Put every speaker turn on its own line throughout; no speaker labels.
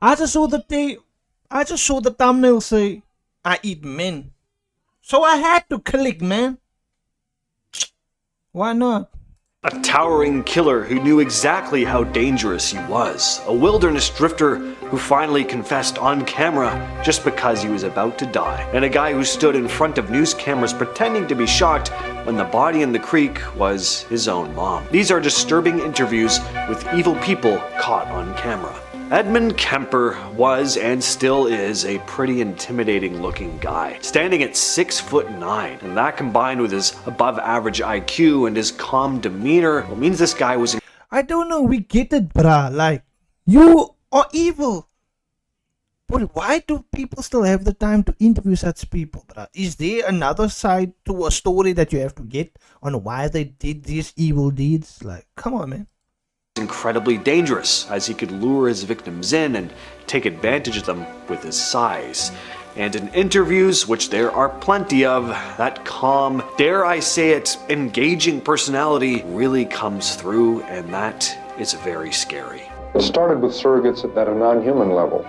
I just saw the thumbnail say, I eat men. So I had to click, man. Why not?
A towering killer who knew exactly how dangerous he was. A wilderness drifter who finally confessed on camera just because he was about to die. And a guy who stood in front of news cameras pretending to be shocked when the body in the creek was his own mom. These are disturbing interviews with evil people caught on camera. Edmund Kemper was and still is a pretty intimidating looking guy, standing at 6'9", and that combined with his above average IQ and his calm demeanor means this guy was
I don't know, we get it, bruh. Like, you are evil. But why do people still have the time to interview such people, bruh? Is there another side to a story that you have to get on why they did these evil deeds? Like, come on, man.
incredibly dangerous, as he could lure his victims in and take advantage of them with his size. And in interviews, which there are plenty of, that calm, dare I say it, engaging personality really comes through, and that is very scary.
It started with surrogates at a non-human level.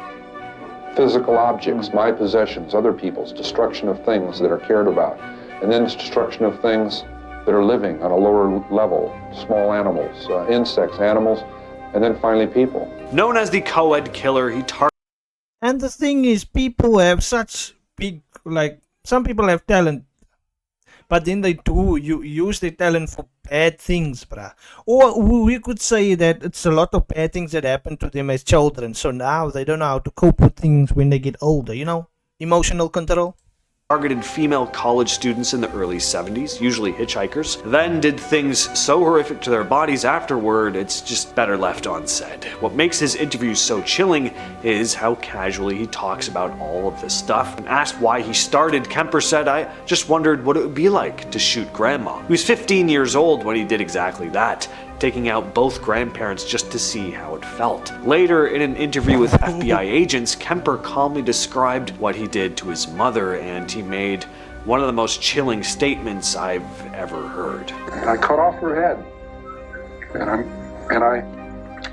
Physical objects, my possessions, other people's, destruction of things that are cared about, and then it's destruction of things that are living on a lower level, small animals, insects, animals, and then finally people.
Known as the co-ed killer, he targeted
And the thing is, people have such big, like, some people have talent, but then they do use their talent for bad things, bruh. Or we could say that it's a lot of bad things that happen to them as children, so now they don't know how to cope with things when they get older, you know? Emotional control.
targeted female college students in the early 70s, usually hitchhikers, then did things so horrific to their bodies afterward, it's just better left unsaid. What makes his interviews so chilling is how casually he talks about all of this stuff. When asked why he started, Kemper said, "I just wondered what it would be like to shoot grandma." He was 15 years old when he did exactly that, taking out both grandparents just to see how it felt. Later, in an interview with FBI agents, Kemper calmly described what he did to his mother, and he made one of the most chilling statements I've ever heard.
I cut off her head, and I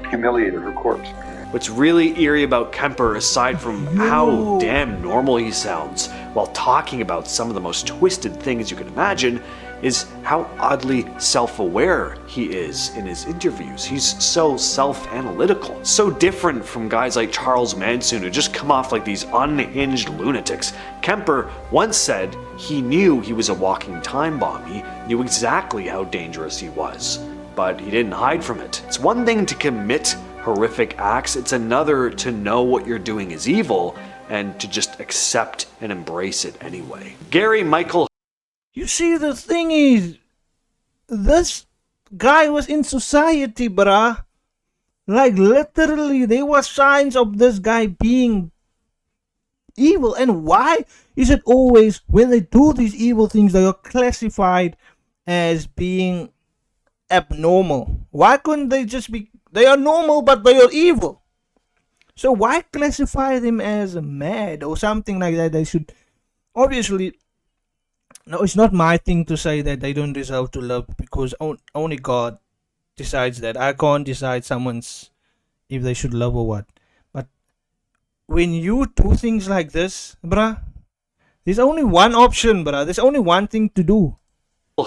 humiliated her corpse.
What's really eerie about Kemper, aside from how damn normal he sounds while talking about some of the most twisted things you can imagine, is how oddly self-aware he is in his interviews. He's so self-analytical, so different from guys like Charles Manson who just come off like these unhinged lunatics. Kemper once said he knew he was a walking time bomb. He knew exactly how dangerous he was, but he didn't hide from it. It's one thing to commit horrific acts, it's another to know what you're doing is evil and to just accept and embrace it anyway. Gary Michael.
You see, the thing is, this guy was in society, bruh. Like, literally, there were signs of this guy being evil. And why is it always, when they do these evil things, they are classified as being abnormal? Why couldn't they just be, they are normal, but they are evil? So why classify them as mad or something like that? They should, obviously... No, it's not my thing to say that they don't deserve to love, because only God decides that. I can't decide someone's if they should love or what. But when you do things like this, bruh, there's only one option, bruh. There's only one thing to do.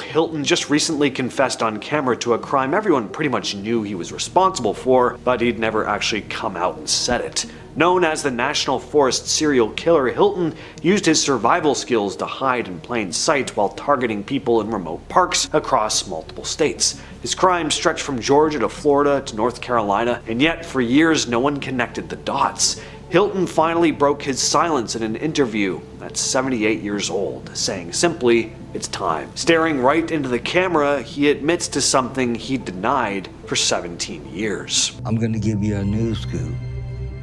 Hilton just recently confessed on camera to a crime everyone pretty much knew he was responsible for, but he'd never actually come out and said it. Known as the National Forest serial killer, Hilton used his survival skills to hide in plain sight while targeting people in remote parks across multiple states. His crimes stretched from Georgia to Florida to North Carolina, and yet for years no one connected the dots. Hilton finally broke his silence in an interview at 78 years old, saying simply, "It's time." Staring right into the camera, he admits to something he denied for 17 years.
I'm gonna give you a news scoop.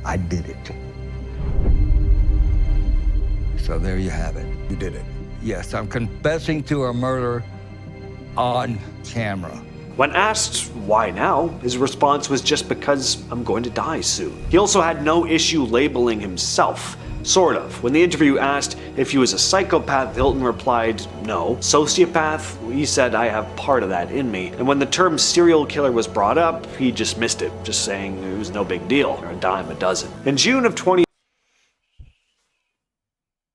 I did it. So there you have it.
You did it.
Yes, I'm confessing to a murder on camera.
When asked why now, his response was just because I'm going to die soon. He also had no issue labeling himself Sort of. When the interview asked if he was a psychopath, Hilton replied, no. Sociopath? He said, I have part of that in me. And when the term serial killer was brought up, he just missed it, just saying it was no big deal, or a dime a dozen. In June of 20...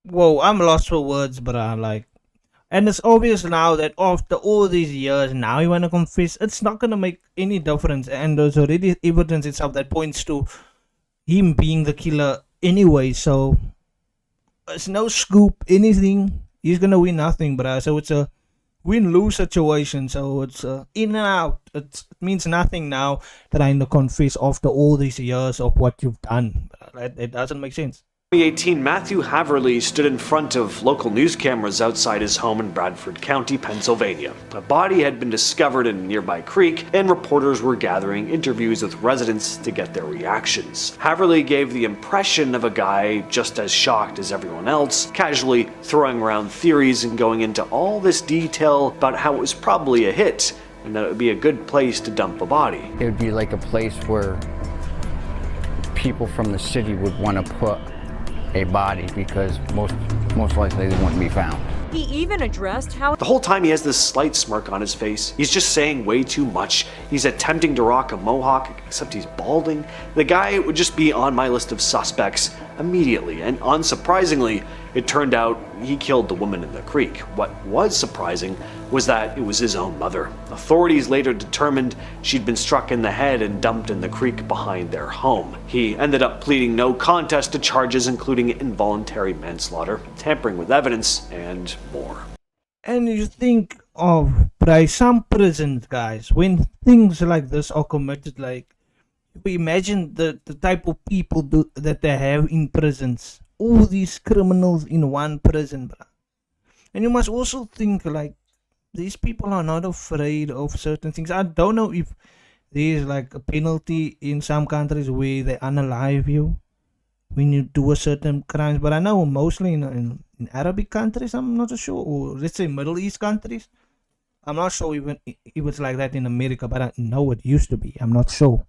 Whoa, I'm lost for words, but I'm like... And it's obvious now that after all these years, now you want to confess, it's not going to make any difference. And there's already evidence itself that points to him being the killer anyway, so it's no scoop, anything. He's gonna win nothing, bruh. So it's a win-lose situation. So it's in and out. It means nothing now trying to confess after all these years of what you've done. It doesn't make sense.
2018, Matthew Haverly stood in front of local news cameras outside his home in Bradford County, Pennsylvania. A body had been discovered in a nearby creek, and reporters were gathering interviews with residents to get their reactions. Haverly gave the impression of a guy just as shocked as everyone else, casually throwing around theories and going into all this detail about how it was probably a hit, and that it would be a good place to dump a body.
It would be like a place where people from the city would want to put a body because most likely they wouldn't be found.
He even addressed how
The whole time he has this slight smirk on his face. He's just saying way too much. He's attempting to rock a mohawk, except he's balding. The guy would just be on my list of suspects immediately, and unsurprisingly, it turned out he killed the woman in the creek. What was surprising was that it was his own mother. Authorities later determined she'd been struck in the head and dumped in the creek behind their home. He ended up pleading no contest to charges including involuntary manslaughter, tampering with evidence, and more.
And you think of by some prisons, guys, when things like this are committed, like we imagine the type of people that they have in prisons. All these criminals in one prison, bro. And you must also think like these people are not afraid of certain things. I don't know if there's like a penalty in some countries where they unalive you when you do a certain crimes, but I know mostly in Arabic countries, I'm not so sure, or let's say Middle East countries. I'm not sure even if it's like that in America, but I know it used to be. I'm not sure.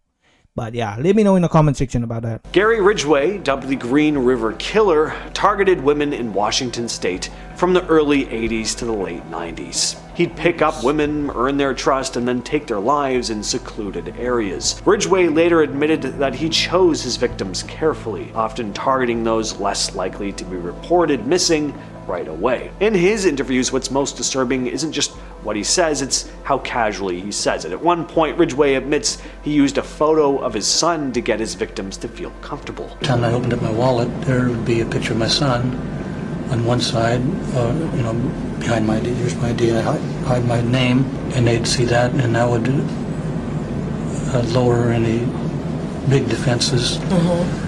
But yeah, let me know in the comment section about that.
Gary Ridgway, dubbed the Green River Killer, targeted women in Washington state from the early 80s to the late 90s. He'd pick up women, earn their trust, and then take their lives in secluded areas. Ridgway later admitted that he chose his victims carefully, often targeting those less likely to be reported missing right away. In his interviews, what's most disturbing isn't just what he says, it's how casually he says it. At one point, Ridgway admits he used a photo of his son to get his victims to feel comfortable.
Every time I opened up my wallet, there would be a picture of my son on one side, behind my ID, here's my ID, I hide my name, and they'd see that, and that would lower any big defenses.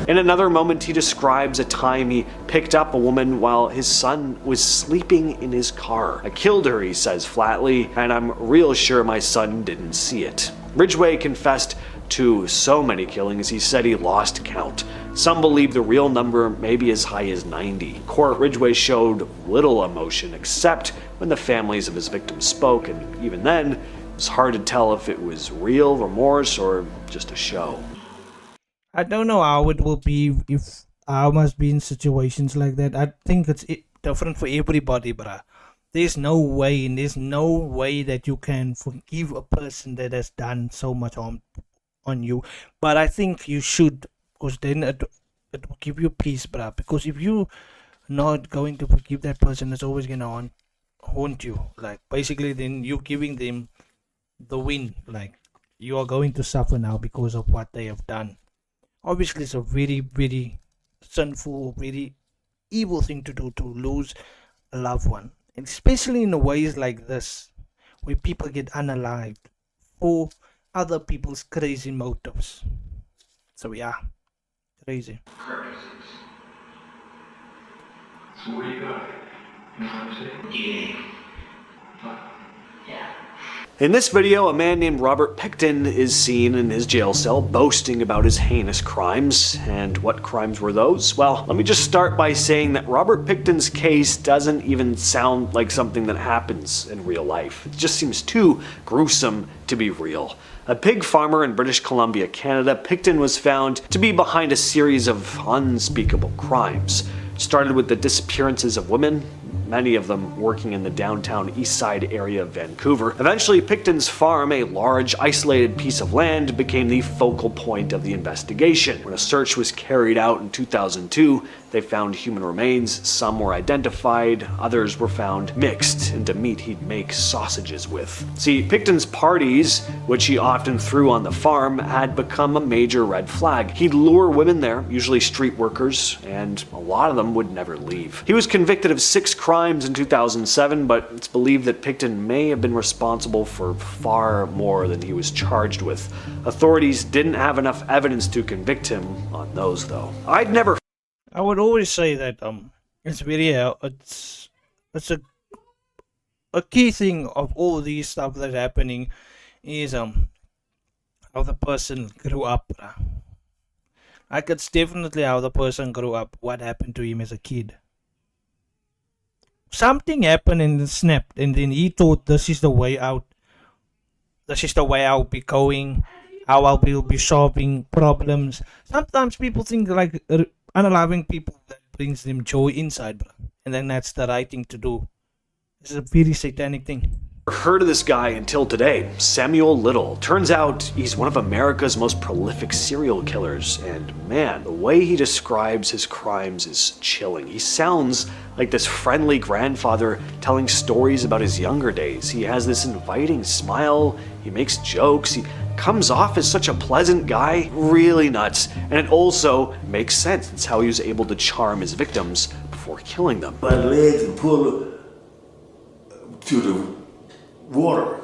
In another moment, he describes a time he picked up a woman while his son was sleeping in his car. I killed her, he says flatly, and I'm real sure my son didn't see it. Ridgway confessed to so many killings he said he lost count. Some believe the real number may be as high as 90. In court, Ridgway showed little emotion except when the families of his victims spoke, and even then, it was hard to tell if it was real remorse or just a show.
I don't know how it will be if I must be in situations like that. I think it's different for everybody, bruh. There's no way that you can forgive a person that has done so much harm on you. But I think you should, because then it will give you peace, bruh. Because if you're not going to forgive that person, it's always gonna haunt you. Like basically, then you're giving them the win. Like you are going to suffer now because of what they have done. Obviously, it's a very, very sinful, very evil thing to do, to lose a loved one. And especially in ways like this, where people get unalived for other people's crazy motives. So yeah, crazy.
So what do you got? You know what I'm saying? Yeah.
In this video, a man named Robert Pickton is seen in his jail cell boasting about his heinous crimes. And what crimes were those? Well, let me just start by saying that Robert Pickton's case doesn't even sound like something that happens in real life. It just seems too gruesome to be real. A pig farmer in British Columbia, Canada, Picton was found to be behind a series of unspeakable crimes. Started with the disappearances of women, many of them working in the downtown east side area of Vancouver. Eventually, Picton's farm, a large, isolated piece of land, became the focal point of the investigation. When a search was carried out in 2002, they found human remains. Some were identified, others were found mixed into meat he'd make sausages with. See, Picton's parties, which he often threw on the farm, had become a major red flag. He'd lure women there, usually street workers, and a lot of them would never leave. He was convicted of 6 crimes in 2007, but it's believed that Picton may have been responsible for far more than he was charged with. Authorities didn't have enough evidence to convict him on those, though. I'd never
I would always say that it's very it's a key thing of all these stuff that's happening is how the person grew up. Like it's definitely how the person grew up. What happened to him as a kid? Something happened and snapped, and then he thought this is the way out. This is the way I'll be going. How I will be solving problems. Sometimes people think like unaliving people that brings them joy inside, bro. And then that's the right thing to do. This is a very satanic thing.
Heard of this guy until today, Samuel Little. Turns out he's one of America's most prolific serial killers, and man, the way he describes his crimes is chilling. He sounds like this friendly grandfather telling stories about his younger days. He has this inviting smile, he makes jokes, he comes off as such a pleasant guy, really nuts, and it also makes sense. It's how he was able to charm his victims before killing them.
My legs and pull to the water.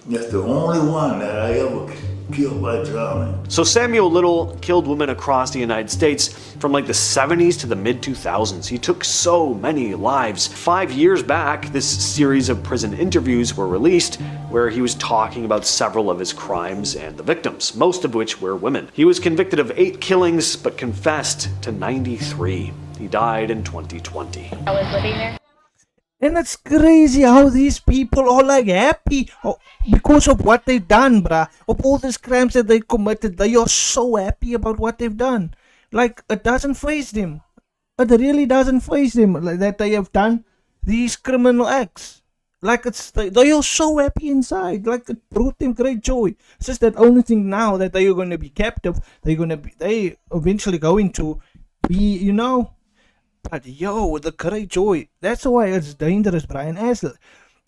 That's the only one that I ever killed by drowning.
So Samuel Little killed women across the United States from like the 70s to the mid-2000s. He took so many lives. 5 years back, this series of prison interviews were released where he was talking about several of his crimes and the victims, most of which were women. He was convicted of 8 killings but confessed to 93. He died in 2020.
I was living there.
And it's crazy how these people are like happy because of what they've done, bruh. Of all these crimes that they committed, they are so happy about what they've done. Like, it doesn't faze them. It really doesn't faze them like, that they have done these criminal acts. Like, they are so happy inside. Like, it brought them great joy. It's just that only thing now that they are going to be captive, they eventually going to be, you know. But yo, the great joy. That's why it's dangerous, Brian.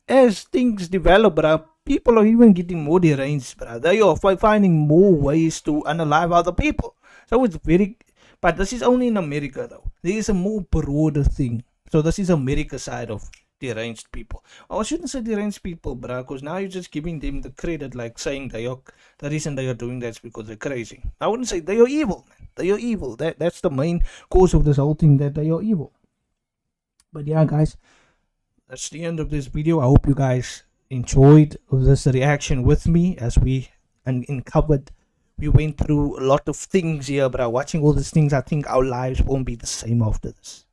As things develop, bro, people are even getting more deranged, bro. They are finding more ways to unalive other people. So it's very. But this is only in America, though. There is a more broader thing. So this is America's side of deranged people. I shouldn't say deranged people, bro, because now you're just giving them the credit, like saying the reason they are doing that is because they're crazy. I wouldn't say they are evil, man. They are evil. That's the main cause of this whole thing, that they are evil. But yeah, guys, that's the end of this video. I hope you guys enjoyed this reaction with me as we uncovered. We went through a lot of things here, but watching all these things, I think our lives won't be the same after this.